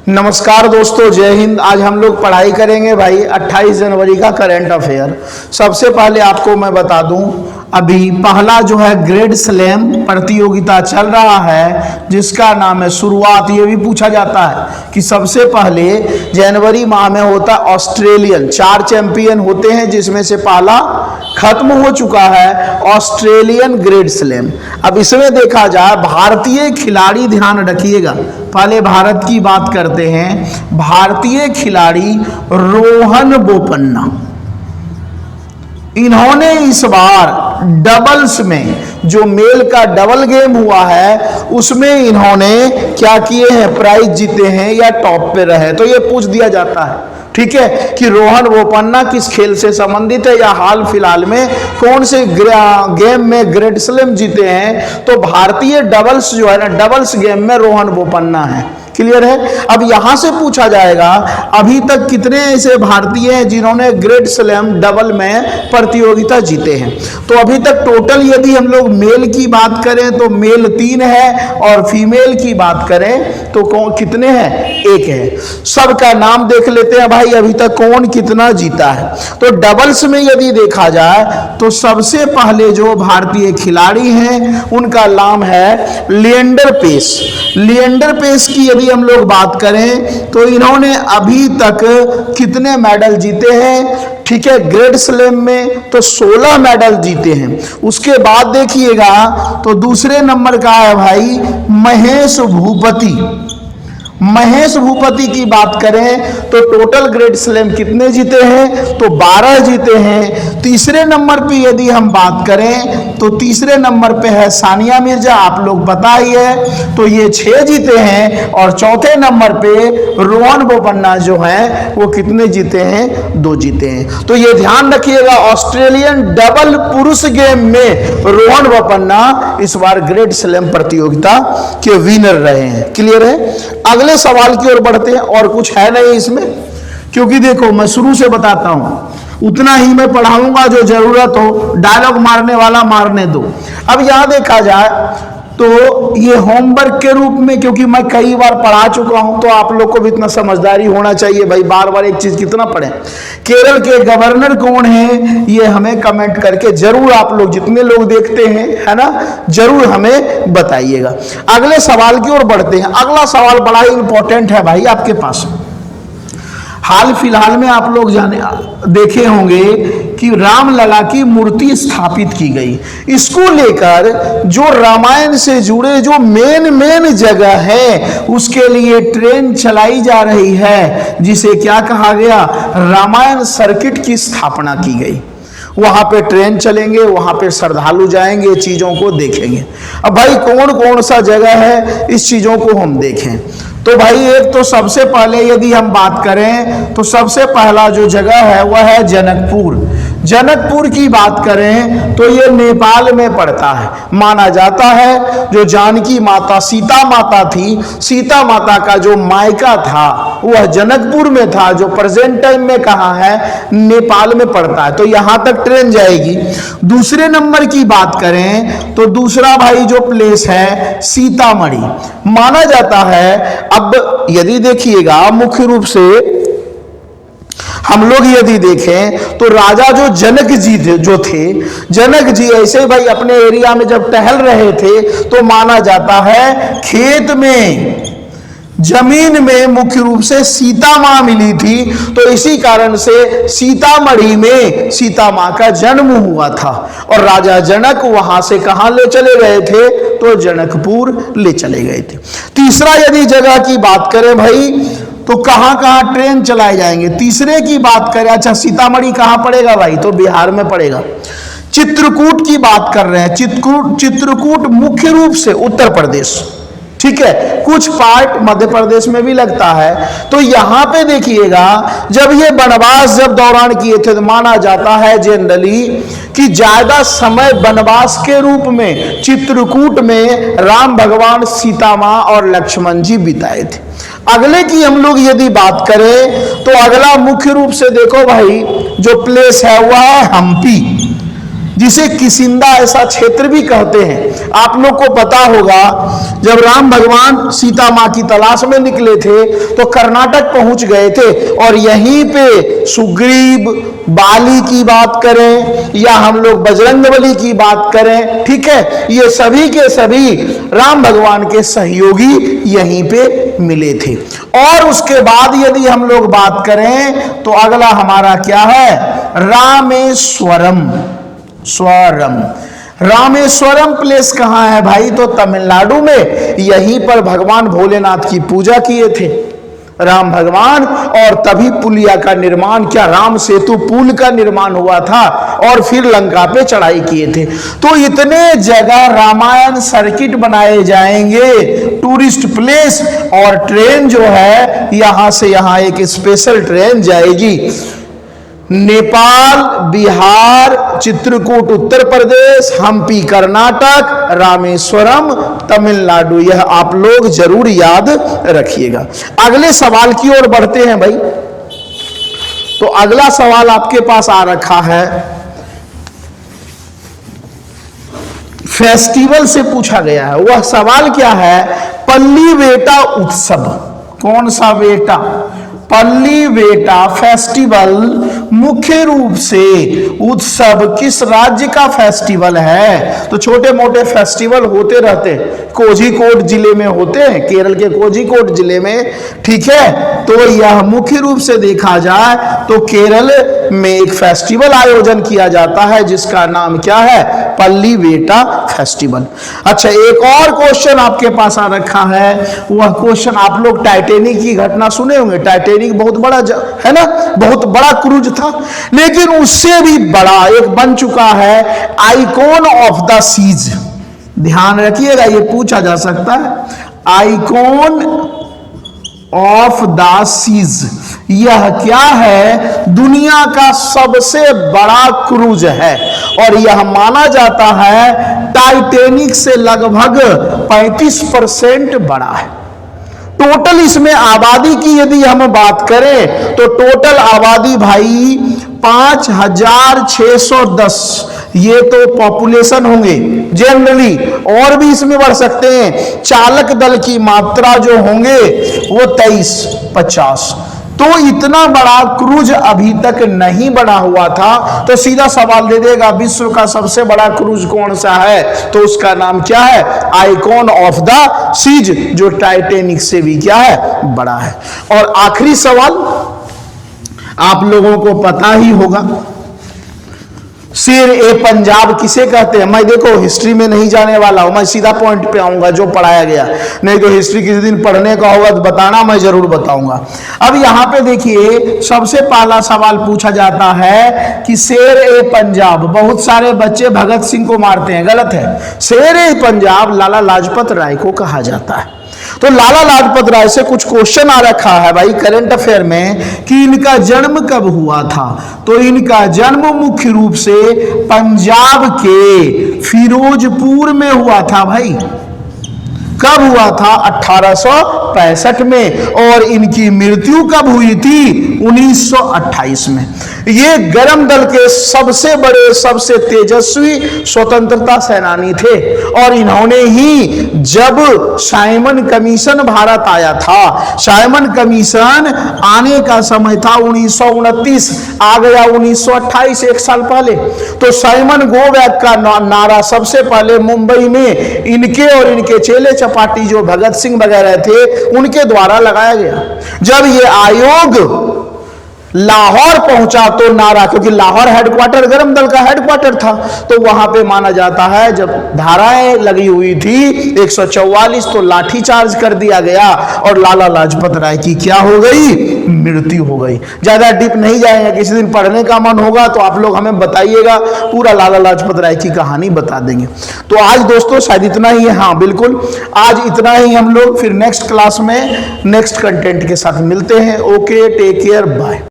नमस्कार दोस्तों, जय हिंद। आज हम लोग पढ़ाई करेंगे भाई 28 जनवरी का करंट अफेयर। सबसे पहले आपको मैं बता दूं, अभी पहला जो है ग्रेड स्लैम प्रतियोगिता चल रहा है जिसका नाम है शुरुआत। ये भी पूछा जाता है कि सबसे पहले जनवरी माह में होता है ऑस्ट्रेलियन, 4 चैंपियन होते हैं जिसमें से पहला खत्म हो चुका है ऑस्ट्रेलियन ग्रेड स्लैम। अब इसमें देखा जाए भारतीय खिलाड़ी, ध्यान रखिएगा, पहले भारत की बात करते हैं। भारतीय खिलाड़ी रोहन बोपन्ना, इन्होंने इस बार डबल्स में जो मेल का डबल गेम हुआ है उसमें इन्होंने क्या किए हैं, प्राइज जीते हैं या टॉप पे रहे। तो ये पूछ दिया जाता है, ठीक है, कि रोहन बोपन्ना किस खेल से संबंधित है या हाल फिलहाल में कौन से गेम में ग्रेड स्लैम जीते हैं। तो भारतीय डबल्स जो है ना, डबल्स गेम में रोहन बोपन्ना है। क्लियर है। अब यहां से पूछा जाएगा अभी तक कितने ऐसे भारतीय हैं जिन्होंने ग्रेड स्लैम डबल में प्रतियोगिता जीते हैं। तो अभी तक टोटल यदि हम लोग मेल की बात करें तो मेल 3 है और फीमेल की बात करें तो कितने हैं, 1 है। सबका नाम देख लेते हैं भाई, अभी तक कौन कितना जीता है। तो डबल्स में यदि देखा जाए तो सबसे पहले जो भारतीय खिलाड़ी हैं उनका नाम है लिएंडर पेस। लिएंडर पेस की यदि हम लोग बात करें तो इन्होंने अभी तक कितने मेडल जीते हैं, ठीक है, ग्रेड स्लैम में तो 16 मेडल जीते हैं। उसके बाद देखिएगा तो दूसरे नंबर का है भाई महेश भूपति। महेश भूपति की बात करें तो टोटल ग्रेड स्लैम कितने जीते हैं, तो 12 जीते हैं। तीसरे नंबर पे यदि हम बात करें तो तीसरे नंबर पे है सानिया मिर्जा, आप लोग पता ही है, तो ये 6 जीते हैं। और चौथे नंबर पे रोहन बोपन्ना जो है वो कितने जीते हैं, 2 जीते हैं। तो ये ध्यान रखिएगा, ऑस्ट्रेलियन डबल पुरुष गेम में रोहन बोपन्ना इस बार ग्रेड स्लैम प्रतियोगिता के विनर रहे हैं। क्लियर है। अगले सवाल की ओर बढ़ते हैं, और कुछ है नहीं इसमें, क्योंकि देखो मैं शुरू से बताता हूं, उतना ही मैं पढ़ाऊंगा जो जरूरत हो, डायलॉग मारने वाला मारने दो। अब यहां देखा जाए तो ये होमवर्क के रूप में, क्योंकि मैं कई बार पढ़ा चुका हूं तो आप लोग को भी इतना समझदारी होना चाहिए भाई, बार बार एक चीज कितना पढ़ें। केरल के गवर्नर कौन है ये हमें कमेंट करके जरूर, आप लोग जितने लोग देखते हैं है ना, जरूर हमें बताइएगा। अगले सवाल की ओर बढ़ते हैं। अगला सवाल बड़ा ही इंपॉर्टेंट है भाई आपके पास। हाल फिलहाल में आप लोग देखे होंगे कि रामलला की मूर्ति स्थापित की गई। इसको लेकर जो रामायण से जुड़े जो मेन जगह है उसके लिए ट्रेन चलाई जा रही है, जिसे क्या कहा गया, रामायण सर्किट की स्थापना की गई। वहां पे ट्रेन चलेंगे, वहां पे श्रद्धालु जाएंगे, चीजों को देखेंगे। अब भाई कौन कौन सा जगह है इस चीजों को हम देखें तो भाई एक तो सबसे पहले यदि हम बात करें तो सबसे पहला जो जगह है वह है जनकपुर। जनकपुर की बात करें तो ये नेपाल में पड़ता है। माना जाता है जो जानकी माता सीता माता थी, सीता माता का जो मायका था वह जनकपुर में था, जो प्रेजेंट टाइम में कहाँ है, नेपाल में पड़ता है। तो यहां तक ट्रेन जाएगी। दूसरे नंबर की बात करें तो दूसरा भाई जो प्लेस है सीतामढ़ी माना जाता है। अब यदि देखिएगा मुख्य रूप से हम लोग यदि देखें तो राजा जो जनक जी जो थे, जनक जी ऐसे भाई अपने एरिया में जब टहल रहे थे तो माना जाता है खेत में, जमीन में मुख्य रूप से सीता मां मिली थी। तो इसी कारण से सीतामढ़ी में सीता मां का जन्म हुआ था और राजा जनक वहां से कहां ले चले गए थे, तो जनकपुर ले चले गए थे। तीसरा यदि जगह की बात करें भाई तो कहां कहां ट्रेन चलाए जाएंगे। तीसरे की बात करें, अच्छा सीतामढ़ी कहां पड़ेगा भाई, तो बिहार में पड़ेगा। चित्रकूट की बात कर रहे हैं, चित्रकूट मुख्य रूप से उत्तर प्रदेश, ठीक है, कुछ पार्ट मध्य प्रदेश में भी लगता है। तो यहां पे देखिएगा जब ये वनवास जब दौरान किए थे तो माना जाता है जनरली कि ज्यादा समय वनवास के रूप में चित्रकूट में राम भगवान, सीता मां और लक्ष्मण जी बिताए थे। अगले की हम लोग यदि बात करें तो अगला मुख्य रूप से देखो भाई जो प्लेस है वह है हम्पी। जिसे किसिंदा ऐसा क्षेत्र भी कहते हैं। आप लोग को पता होगा जब राम भगवान सीता मां की तलाश में निकले थे तो कर्नाटक पहुंच गए थे, और यहीं पे सुग्रीव, बाली की बात करें या हम लोग बजरंगबली की बात करें, ठीक है, ये सभी के सभी राम भगवान के सहयोगी यहीं पे मिले थे। और उसके बाद यदि हम लोग बात करें तो अगला हमारा क्या है, रामेश्वरम। रामेश्वरम प्लेस कहां है भाई, तो तमिलनाडु में। यहीं पर भगवान भोलेनाथ की पूजा किए थे राम भगवान, और तभी पुलिया का निर्माण, क्या राम सेतु पुल का निर्माण हुआ था, और फिर लंका पे चढ़ाई किए थे। तो इतने जगह रामायण सर्किट बनाए जाएंगे, टूरिस्ट प्लेस, और ट्रेन जो है यहां से यहां एक स्पेशल ट्रेन जाएगी नेपाल, बिहार, चित्रकूट उत्तर प्रदेश, हम्पी कर्नाटक, रामेश्वरम तमिलनाडु। यह आप लोग जरूर याद रखिएगा। अगले सवाल की ओर बढ़ते हैं भाई। तो अगला सवाल आपके पास आ रखा है, फेस्टिवल से पूछा गया है। वह सवाल क्या है, पल्लीवेटा उत्सव। कौन सा बेटा, पल्लीवेटा फेस्टिवल मुख्य रूप से उत्सव किस राज्य का फेस्टिवल है। तो छोटे मोटे फेस्टिवल होते रहते हैं, कोझिकोड जिले में होते हैं, केरल के कोझिकोड जिले में, ठीक है। तो यह मुख्य रूप से देखा जाए तो केरल में एक फेस्टिवल आयोजन किया जाता है जिसका नाम क्या है, पल्लीवेटा फेस्टिवल। अच्छा, एक और क्वेश्चन आपके पास आ रखा है। वह क्वेश्चन, आप लोग टाइटैनिक की घटना सुने होंगे। टाइटैनिक बहुत बड़ा है ना, बहुत बड़ा क्रूज था, लेकिन उससे भी बड़ा एक बन चुका है आइकॉन ऑफ द सीज। ध्यान रखिएगा, ये पूछा जा सकता है, आइकॉन ऑफ द सीज। यह क्या है, दुनिया का सबसे बड़ा क्रूज है, और यह माना जाता है टाइटैनिक से लगभग 35% बड़ा है। टोटल इसमें आबादी की यदि हम बात करें तो टोटल आबादी भाई 5610, ये तो पॉपुलेशन होंगे जनरली, और भी इसमें बढ़ सकते हैं। चालक दल की मात्रा जो होंगे वो 2350। तो इतना बड़ा क्रूज अभी तक नहीं बना हुआ था। तो सीधा सवाल दे देगा, विश्व का सबसे बड़ा क्रूज कौन सा है, तो उसका नाम क्या है, आइकॉन ऑफ द सीज, जो टाइटैनिक से भी क्या है, बड़ा है। और आखिरी सवाल आप लोगों को पता ही होगा, शेर ए पंजाब किसे कहते हैं। मैं देखो हिस्ट्री में नहीं जाने वाला हूं, मैं सीधा पॉइंट पे आऊंगा जो पढ़ाया गया, नहीं तो हिस्ट्री किसी दिन पढ़ने का होगा तो बताना, मैं जरूर बताऊंगा। अब यहां पे देखिए, सबसे पहला सवाल पूछा जाता है कि शेर ए पंजाब, बहुत सारे बच्चे भगत सिंह को मारते हैं, गलत है। शेर ए पंजाब लाला लाजपत राय को कहा जाता है। तो लाला लाजपत राय से कुछ क्वेश्चन आ रखा है भाई करंट अफेयर में कि इनका जन्म कब हुआ था। तो इनका जन्म मुख्य रूप से पंजाब के फिरोजपुर में हुआ था भाई। कब हुआ था, 1865 में, और इनकी मृत्यु कब हुई थी, 1928 में। ये गर्म दल के सबसे बड़े, सबसे तेजस्वी स्वतंत्रता सेनानी थे, और इन्होंने ही जब साइमन कमीशन भारत आया था, साइमन कमीशन आने का समय था 1929, आ गया 1928, एक साल पहले। तो साइमन गो बैक का नारा सबसे पहले मुंबई में इनके और इनके चेले पार्टी जो भगत सिंह वगैरह थे उनके द्वारा लगाया गया। जब ये आयोग लाहौर पहुंचा तो नारा, क्योंकि लाहौर हेडक्वार्टर गरम दल का हेडक्वार्टर था, तो वहां पे माना जाता है जब धाराएं लगी हुई थी 144, तो लाठी चार्ज कर दिया गया और लाला लाजपत राय की क्या हो गई, मृत्यु हो गई। ज्यादा डीप नहीं जाएंगे, किसी दिन पढ़ने का मन होगा तो आप लोग हमें बताइएगा, पूरा लाला लाजपत राय की कहानी बता देंगे। तो आज दोस्तों शायद इतना ही है, हाँ बिल्कुल आज इतना ही। हम लोग फिर नेक्स्ट क्लास में नेक्स्ट कंटेंट के साथ मिलते हैं। Okay, take care, bye.